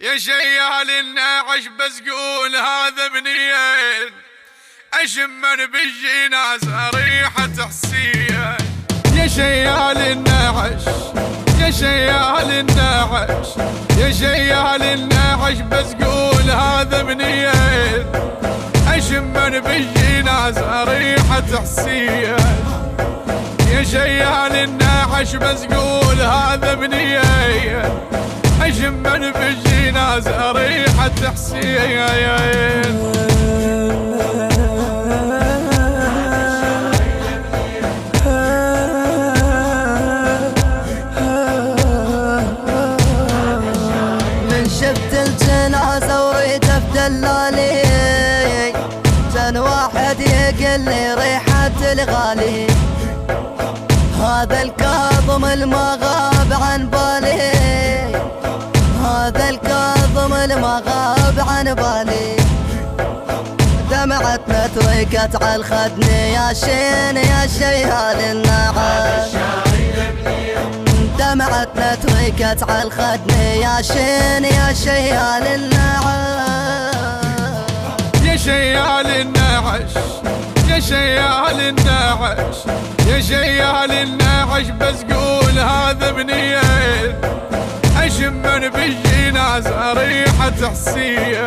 يا شيال الناعش بس قول هذا منين، اشمن بالجنازة ريحة حسين. يا شيال الناعش، يا شيال الناعش، يا شيال الناعش بس قول هذا منين، اشمن بالجنازة ريحة حسين. يا شيال الناعش بس قول هذا منين، اشمن بالجنازة ريحة حسين. من شفت الجنازة وريت بدلالي، كان واحد يقل لي ريحة الغالي، هذا الكاظم الما غاب عن بالي، هذا الكاظم الما غاب عن بالي. دمعتنا تركت على الخدن يا شين يا شيال الناعش، دمعتنا تركت على الخدن يا شين يا شيال الناعش. يا شيال الناعش، يا شيال الناعش، يا شيال الناعش بس قول هذا منين، اشمن بالجنازة ريحة حسين.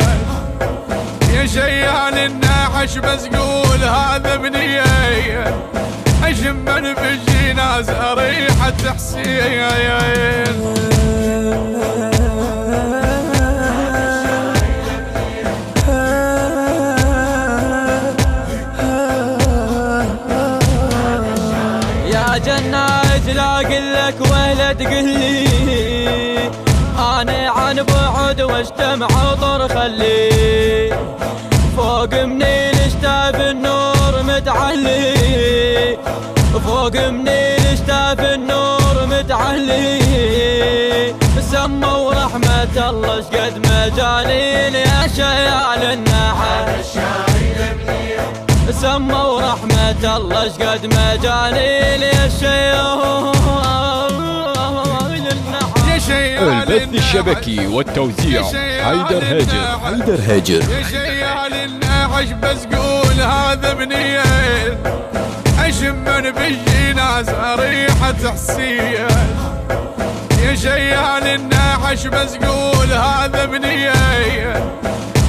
يا شيال الناعش بس قول هذا منين، اشمن بالجنازة ريحة حسين. جناز لا اقلك ولا تقلي، انا عن بعد واجتمع طر خلي، فوق مني الاشتاف النور متعلي، فوق مني الاشتاف النور متعلي. سموا رحمة الله شقد مجانين يا شيال الناعش، سموا رحمة الله شقد مجانين يا شيال الناعش. البث الشبكي والتوزيع حيدر هاجر، حيدر هاجر. يا شيال الناعش بس قول هذا منين، اشمن بالجنازة ريحة حسين. يا شيال الناعش بس قول هذا منين،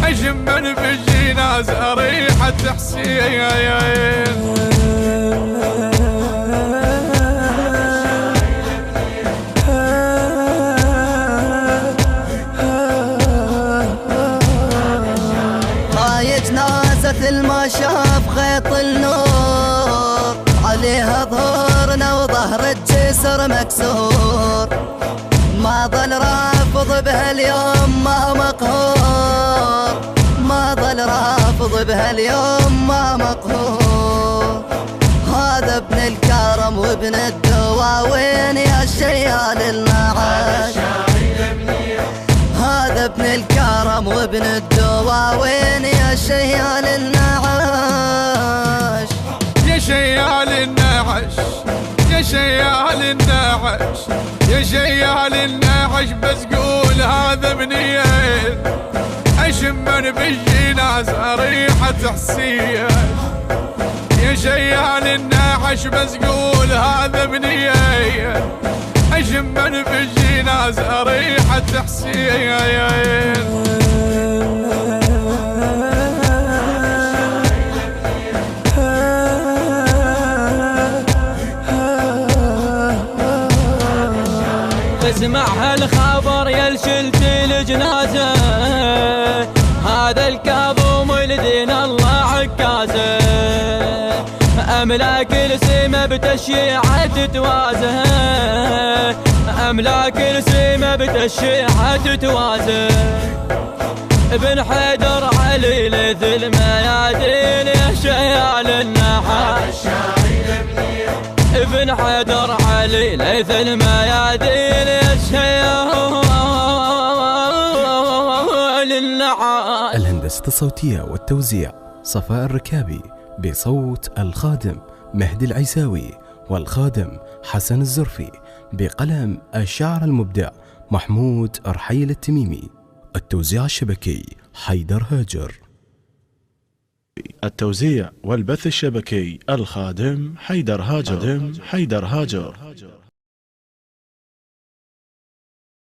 اشمن بالجنازة ريحة حسين. هاي جنازة الما شاف خيط النور، عليها ظهرنا وظهر الجسر مكسور، ما ظل رافض بها اليوم ما مقهور، ما ظل رافض بها اليوم ما مقهور. هذا ابن الكرم وابن الدواوين يا شيال الناعش، هذا ابن الكرم وابن الدواوين يا شيال الناعش. يا شيال الناعش، يا شيال الناعش، يا شيال الناعش بس قول هذا منين، اشمن بالجنازة ريحة حسين. يا شيال الناعش بس قول هذا منين، اشمن بالجنازة ريحة حسين. اسمع هالخبر يا شلت الجنازة، هذا الكاظم ولدين الله عكازه، املاك السما بتشيعة تتوازه، املاك السما بتشيعة تتوازه. ابن حيدر علي ليث الميادين يا شيال الناعش، ابن حيدر علي ليث الميادين يا شيال الناعش. الهندسة الصوتية والتوزيع صفاء الركابي، بصوت الخادم مهدي العيساوي، والخادم حسن الزرفي، بقلم الشاعر المبدع محمود أرحيل التميمي. التوزيع الشبكي حيدر هاجر. التوزيع والبث الشبكي الخادم حيدر هاجر.